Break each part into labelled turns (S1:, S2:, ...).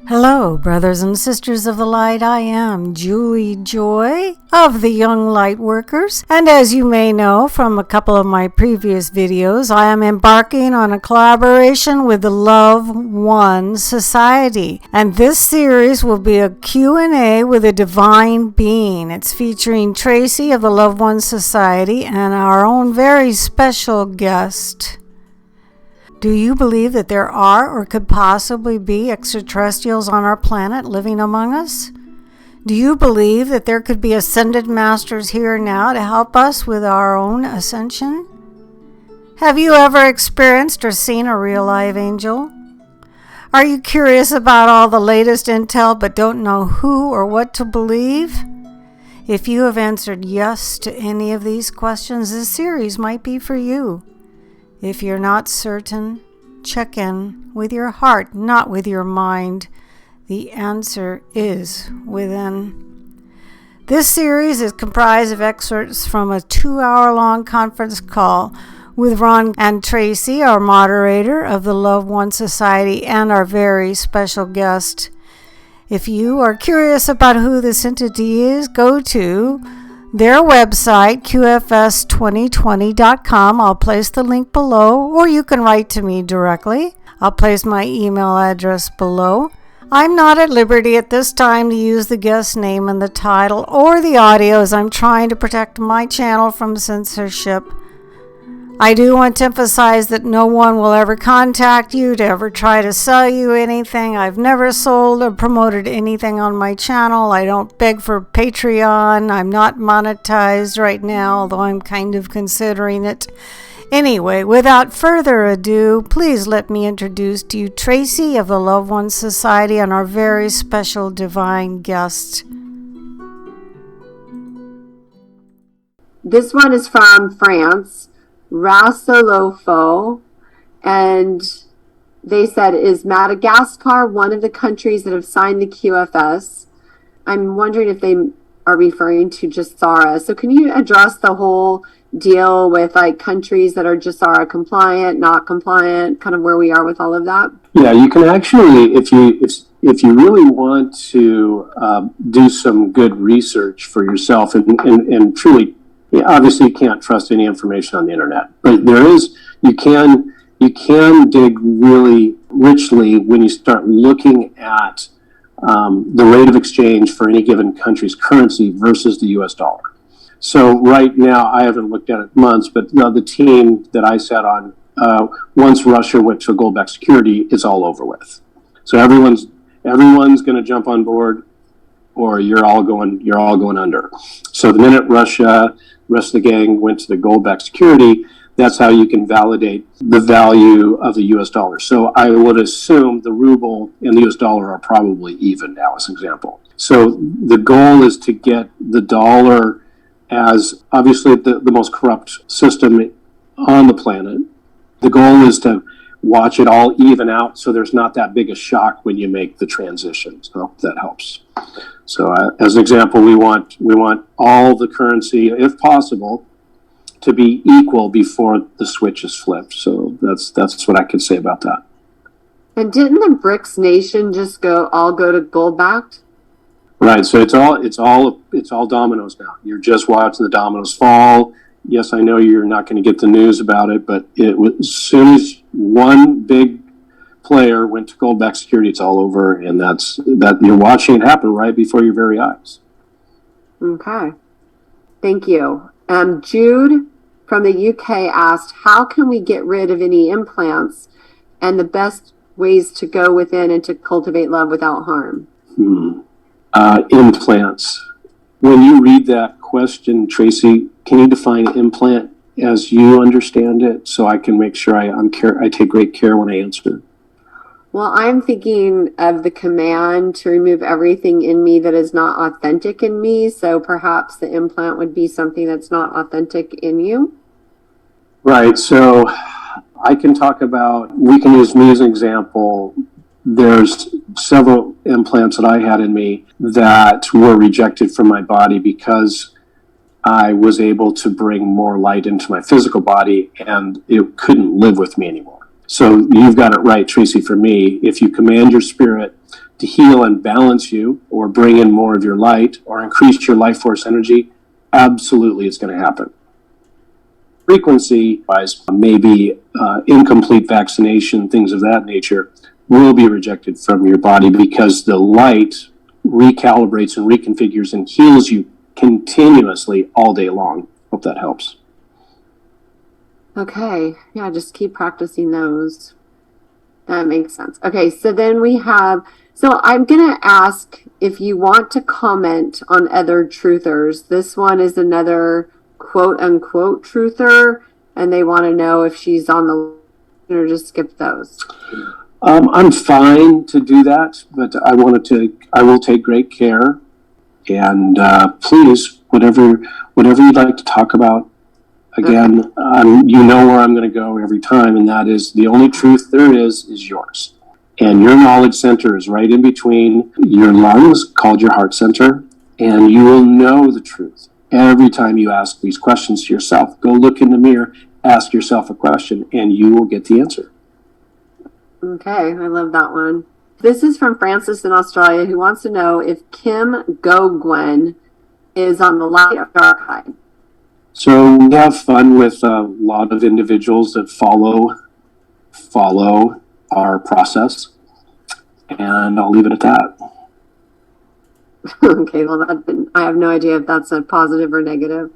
S1: Hello, brothers and sisters of the light. I am Julie Joy of the Young Lightworkers, and as you may know from a couple of my previous videos, I am embarking on a collaboration with the Love One Society, and this series will be a Q&A with a divine being. It's featuring Tracee of the Love One Society and our own very special guest. Do you believe that there are or could possibly be extraterrestrials on our planet living among us? Do you believe that there could be ascended masters here now to help us with our own ascension? Have you ever experienced or seen a real live angel? Are you curious about all the latest intel but don't know who or what to believe? If you have answered yes to any of these questions, this series might be for you. If you're not certain, check in with your heart, not with your mind. The answer is within. This series is comprised of excerpts from a 2-hour-long conference call with Ron and Tracee, our moderator of the Love One Society, and our very special guest. If you are curious about who this entity is, go to their website, qfs2020.com. I'll place the link below, or you can write to me directly. I'll place my email address below. I'm not at liberty at this time to use the guest name in the title or the audio, as I'm trying to protect my channel from censorship. I do want to emphasize that no one will ever contact you to ever try to sell you anything. I've never sold or promoted anything on my channel. I don't beg for Patreon. I'm not monetized right now, although I'm kind of considering it. Anyway, without further ado, please let me introduce to you Tracee of the Love One Society and our very special divine guest.
S2: This one is from France. Rassolofo, and they said, is Madagascar one of the countries that have signed the QFS? I'm wondering if they are referring to GESARA. So can you address the whole deal with like countries that are GESARA compliant, not compliant, kind of where we are with all of that?
S3: Yeah, you can actually, if you really want to do some good research for yourself and truly. Yeah, obviously, you can't trust any information on the internet, but you can dig really richly when you start looking at the rate of exchange for any given country's currency versus the U.S. dollar. So right now, I haven't looked at it in months, but the team that I sat on, once Russia went to gold-backed security, it's all over with. So everyone's going to jump on board, or you're all going under. So the minute Russia, rest of the gang went to the gold-backed security, that's how you can validate the value of the U.S. dollar. So I would assume the ruble and the U.S. dollar are probably even now, as an example. So the goal is to get the dollar as obviously the most corrupt system on the planet. The goal is to watch it all even out so there's not that big a shock when you make the transition. So that helps. So as an example, we want all the currency, if possible, to be equal before the switch is flipped. So that's what I can say about that.
S2: And didn't the BRICS nation just all go to gold backed?
S3: Right. So it's all dominoes now. You're just watching the dominoes fall. Yes, I know you're not going to get the news about it, but as soon as one big player went to gold-backed security, it's all over, and that you're watching it happen right before your very eyes.
S2: Okay. Thank you. Jude from the UK asked, how can we get rid of any implants and the best ways to go within and to cultivate love without harm?
S3: Implants. When you read that question, Tracee, can you define implant as you understand it so I can make sure I take great care when I answer?
S2: Well, I'm thinking of the command to remove everything in me that is not authentic in me. So perhaps the implant would be something that's not authentic in you.
S3: Right. So I can talk about, we can use me as an example. There's several implants that I had in me that were rejected from my body because I was able to bring more light into my physical body and it couldn't live with me anymore. So you've got it right, Tracee, for me. If you command your spirit to heal and balance you, or bring in more of your light, or increase your life force energy, absolutely it's going to happen. Frequency-wise, maybe incomplete vaccination, things of that nature, will be rejected from your body because the light recalibrates and reconfigures and heals you continuously all day long. Hope that helps.
S2: Okay. Yeah, just keep practicing those. That makes sense. Okay, so then we have, so I'm going to ask if you want to comment on other truthers. This one is another quote unquote truther, and they want to know if she's on the or just skip those.
S3: I'm fine to do that, but I will take great care. And please, whatever you'd like to talk about, again, you know where I'm going to go every time, and that is the only truth there is yours. And your knowledge center is right in between your lungs, called your heart center, and you will know the truth every time you ask these questions to yourself. Go look in the mirror, ask yourself a question, and you will get the answer.
S2: Okay, I love that one. This is from Francis in Australia, who wants to know if Kim Go-Gwen is on the light or dark side.
S3: So we have fun with a lot of individuals that follow our process, and I'll leave it at that.
S2: Okay, well, I have no idea if that's a positive or negative.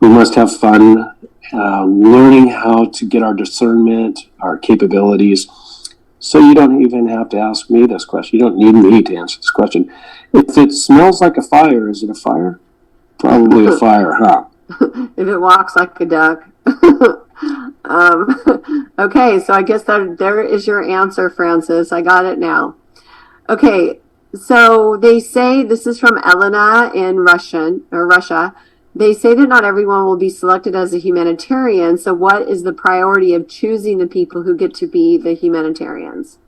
S3: We must have fun learning how to get our discernment, our capabilities. So you don't even have to ask me this question. You don't need me to answer this question. If it smells like a fire, is it a fire? Probably a fire, huh?
S2: If it walks like a duck. Okay, so I guess there is your answer, Francis. I got it now. Okay, so they say, this is from Elena in Russia. They say that not everyone will be selected as a humanitarian. So what is the priority of choosing the people who get to be the humanitarians?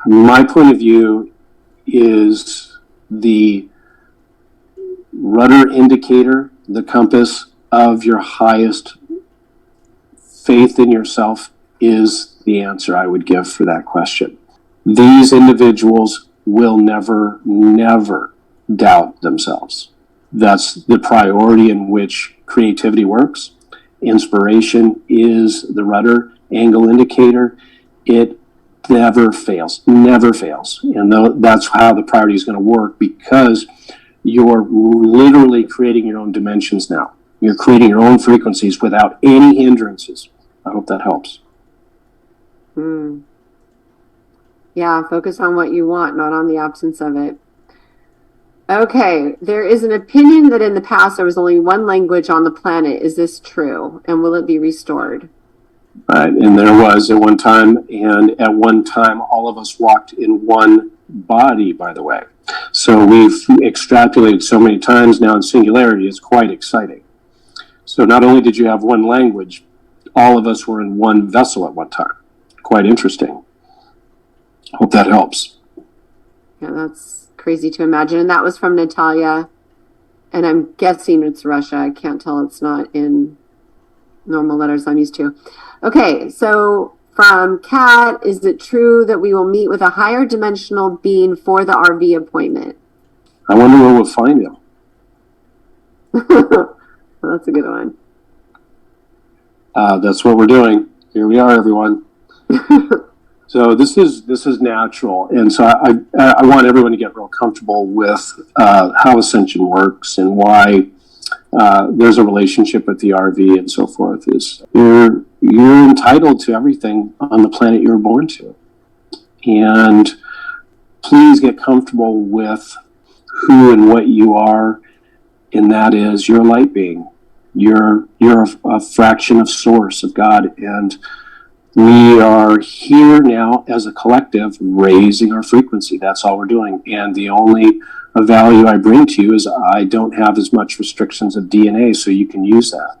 S3: My point of view is the rudder indicator, the compass of your highest faith in yourself is the answer I would give for that question. These individuals will never, never doubt themselves. That's the priority in which creativity works. Inspiration is the rudder angle indicator. It never fails, never fails. And that's how the priority is going to work, because you're literally creating your own dimensions now. You're creating your own frequencies without any hindrances. I hope that helps.
S2: Yeah, focus on what you want, not on the absence of it. Okay, there is an opinion that in the past there was only one language on the planet. Is this true? And will it be restored?
S3: Right, and there was at one time, and at one time all of us walked in one body, by the way. So we've extrapolated so many times now in singularity, it's quite exciting. So not only did you have one language, all of us were in one vessel at one time. Quite interesting. Hope that helps.
S2: Yeah, that's crazy to imagine. And that was from Natalia. And I'm guessing it's Russia. I can't tell. It's not in normal letters I'm used to. Okay, so from Kat, is it true that we will meet with a higher dimensional being for the RV appointment?
S3: I wonder where we'll find him.
S2: Well, that's a good one.
S3: That's what we're doing. Here we are, everyone. So this is natural, and so I want everyone to get real comfortable with how Ascension works and why there's a relationship with the RV and so forth. Is you're entitled to everything on the planet you were born to, and please get comfortable with who and what you are, and that is you're a light being. You're a fraction of Source, of God, and we are here now as a collective raising our frequency. That's all we're doing. And the only value I bring to you is I don't have as much restrictions of DNA, so you can use that.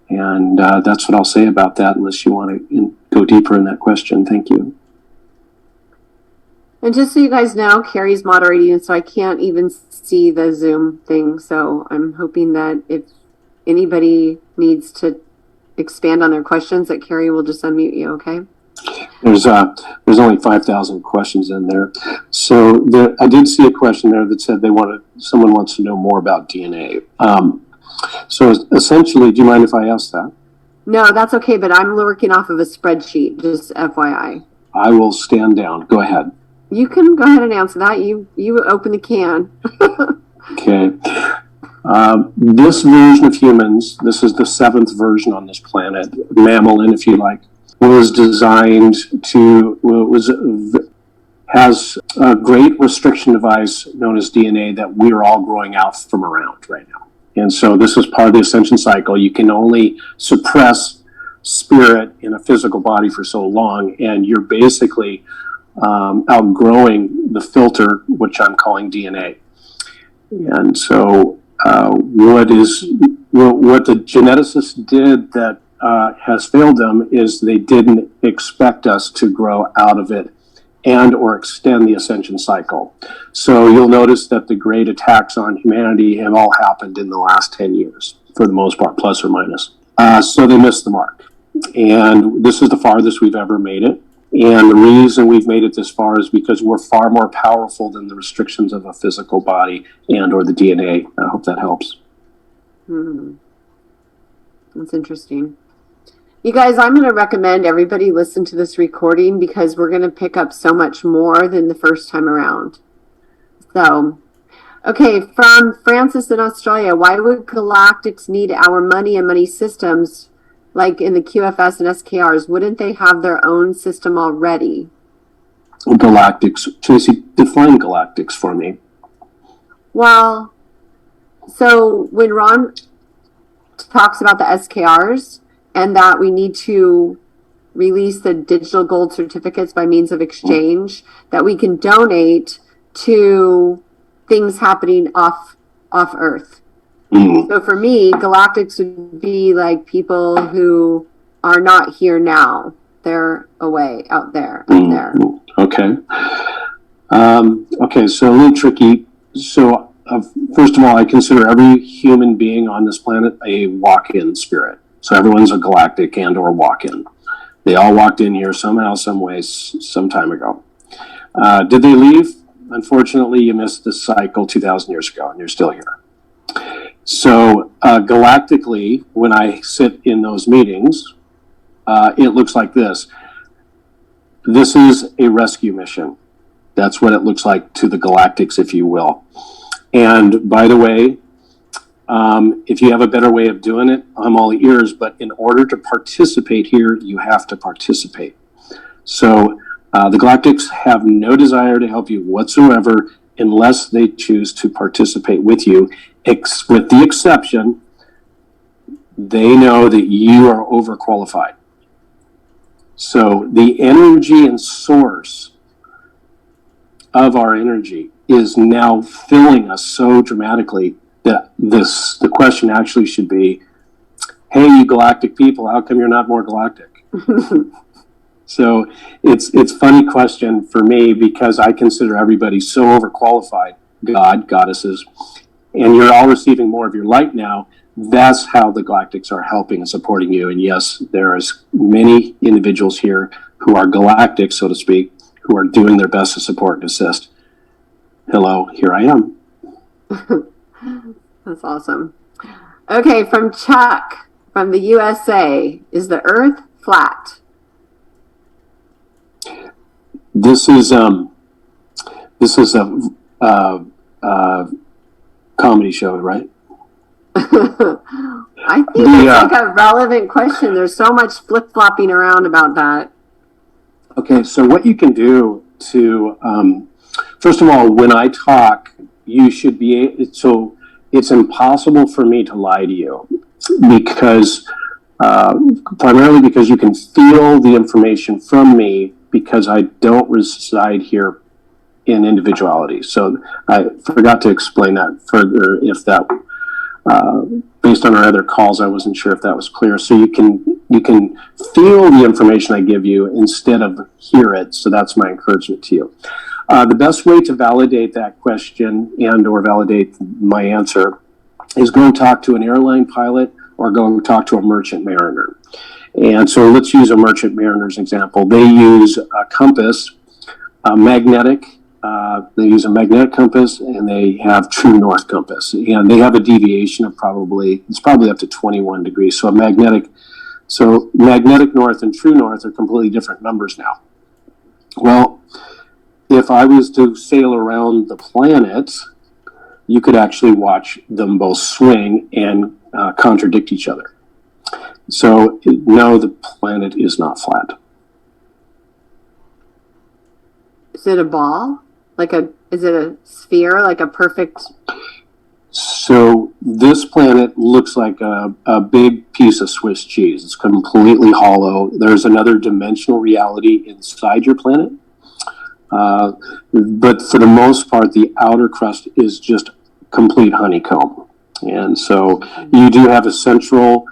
S3: And that's what I'll say about that, unless you want to go deeper in that question. Thank you.
S2: And just so you guys know, Carrie's moderating, so I can't even see the Zoom thing. So I'm hoping that if anybody needs to expand on their questions, that Carrie will just unmute you, okay?
S3: There's only 5,000 questions in there. So I did see a question there that said someone wants to know more about DNA. So essentially, do you mind if I ask that?
S2: No, that's okay, but I'm working off of a spreadsheet, just FYI.
S3: I will stand down. Go ahead.
S2: You can go ahead and answer that. You open the can.
S3: Okay. This version of humans, this is the 7th version on this planet, mammalin, if you like, was designed has a great restriction device known as DNA that we're all growing out from around right now. And so this is part of the Ascension cycle. You can only suppress spirit in a physical body for so long, and you're basically outgrowing the filter, which I'm calling DNA. And so what the geneticists did that has failed them is they didn't expect us to grow out of it and or extend the Ascension cycle. So you'll notice that the great attacks on humanity have all happened in the last 10 years, for the most part, plus or minus. So they missed the mark. And this is the farthest we've ever made it. And the reason we've made it this far is because we're far more powerful than the restrictions of a physical body and or the DNA. I hope that helps.
S2: That's interesting. You guys, I'm going to recommend everybody listen to this recording because we're going to pick up so much more than the first time around. So, okay, from Francis in Australia, why would Galactics need our money and money systems like in the QFS and SKRs? Wouldn't they have their own system already?
S3: Galactics. Tracee, define Galactics for me.
S2: Well, so when Ron talks about the SKRs, and that we need to release the digital gold certificates by means of exchange that we can donate to things happening off Earth. So for me, Galactics would be like people who are not here now. They're away, out there, up there.
S3: Okay. Okay, so a little tricky. So first of all, I consider every human being on this planet a walk-in spirit. So everyone's a galactic and or walk-in. They all walked in here somehow, some way, some time ago. Did they leave? Unfortunately, you missed the cycle 2,000 years ago, and you're still here. So galactically, when I sit in those meetings, it looks like this. This is a rescue mission. That's what it looks like to the Galactics, if you will. And by the way, if you have a better way of doing it, I'm all ears, but in order to participate here, you have to participate. So the Galactics have no desire to help you whatsoever unless they choose to participate with you, with the exception, they know that you are overqualified. So the energy and source of our energy is now filling us so dramatically that the question actually should be, hey, you galactic people, how come you're not more galactic? So it's a funny question for me because I consider everybody so overqualified, God, goddesses, and you're all receiving more of your light now. That's how the Galactics are helping and supporting you. And yes, there's many individuals here who are galactic, so to speak, who are doing their best to support and assist. Hello, here I am.
S2: That's awesome. Okay, from Chuck, from the USA, is the Earth flat?
S3: This is a comedy show, right?
S2: I think it's like a relevant question. There's so much flip-flopping around about that.
S3: Okay, so what you can do to, first of all, when I talk, you should be, so it's impossible for me to lie to you because, primarily because you can feel the information from me because I don't reside here in individuality. So I forgot to explain that further if that, based on our other calls, I wasn't sure if that was clear. So you can feel the information I give you instead of hear it. So that's my encouragement to you. The best way to validate that question and or validate my answer is go and talk to an airline pilot or go and talk to a merchant mariner. And so let's use a merchant mariner's example. They use a compass, a magnetic. They use a magnetic compass, and they have true north compass, and they have a deviation of probably up to 21 degrees. So magnetic north and true north are completely different numbers now. Well, if I was to sail around the planet, you could actually watch them both swing and contradict each other. So no, the planet is not flat.
S2: Is it a ball? Is it a sphere, like a perfect?
S3: So this planet looks like a big piece of Swiss cheese. It's completely hollow. There's another dimensional reality inside your planet. But for the most part, the outer crust is just complete honeycomb. And so you do have a central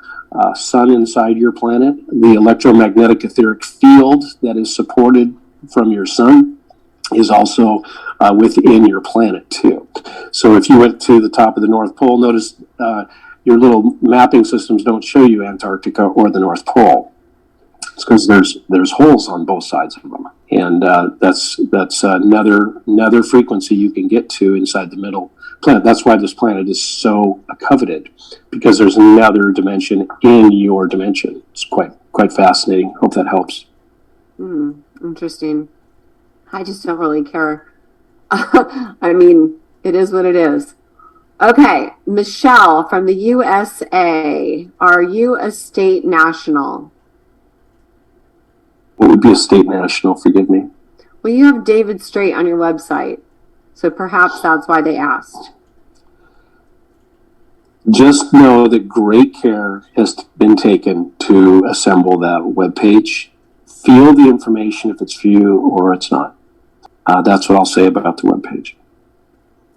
S3: sun inside your planet. The electromagnetic etheric field that is supported from your sun is also within your planet too. So if you went to the top of the North Pole, notice your little mapping systems don't show you Antarctica or the North Pole. It's because there's holes on both sides of them, and that's another frequency you can get to inside the middle planet. That's why this planet is so coveted, because there's another dimension in your dimension. It's quite fascinating. Hope that helps.
S2: Interesting. I just don't really care. I mean, it is what it is. Okay, Michelle from the USA. Are you a state national?
S3: What would be a state national? Forgive me.
S2: Well, you have David Straight on your website, so perhaps that's why they asked.
S3: Just know that great care has been taken to assemble that webpage. Feel the information if it's for you or it's not. That's what I'll say about the webpage.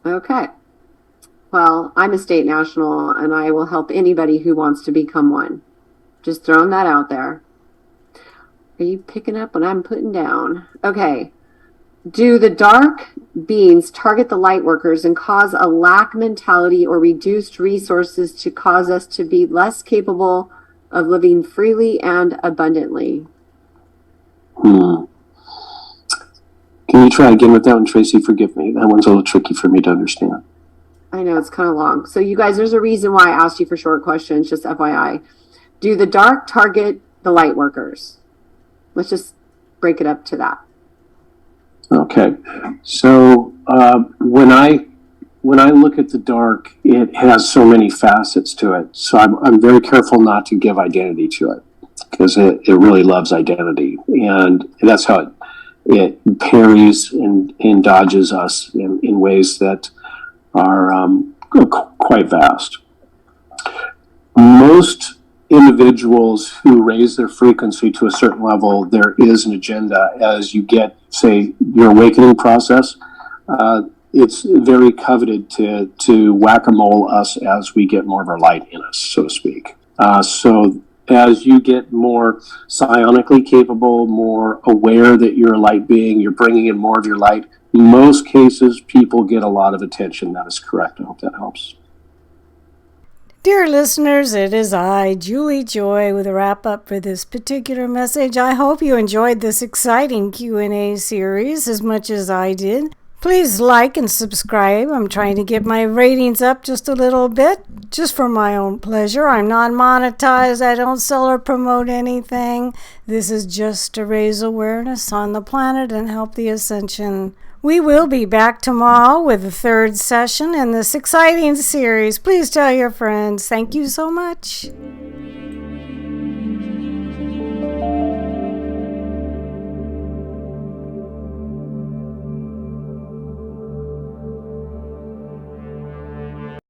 S2: Okay. Well, I'm a state national, and I will help anybody who wants to become one. Just throwing that out there. Are you picking up what I'm putting down? Okay. Do the dark beings target the light workers and cause a lack mentality or reduced resources to cause us to be less capable of living freely and abundantly?
S3: Can you try again with that one, Tracee? Forgive me. That one's a little tricky for me to understand.
S2: I know, it's kind of long. So you guys, there's a reason why I asked you for short questions, just FYI. Do the dark target the light workers? Let's just break it up to that.
S3: Okay. So when I look at the dark, it has so many facets to it. So I'm very careful not to give identity to it, because it really loves identity. And that's how it parries and dodges us in ways that are quite vast. Most individuals who raise their frequency to a certain level, there is an agenda. As you get, say, your awakening process, it's very coveted to whack-a-mole us as we get more of our light in us, so to speak. So as you get more psionically capable, more aware that you're a light being, you're bringing in more of your light, in most cases, people get a lot of attention. That is correct. I hope that helps.
S1: Dear listeners, it is I, Julie Joy, with a wrap-up for this particular message. I hope you enjoyed this exciting Q&A series as much as I did. Please like and subscribe. I'm trying to get my ratings up just a little bit, just for my own pleasure. I'm not monetized. I don't sell or promote anything. This is just to raise awareness on the planet and help the Ascension. We will be back tomorrow with the third session in this exciting series. Please tell your friends. Thank you so much.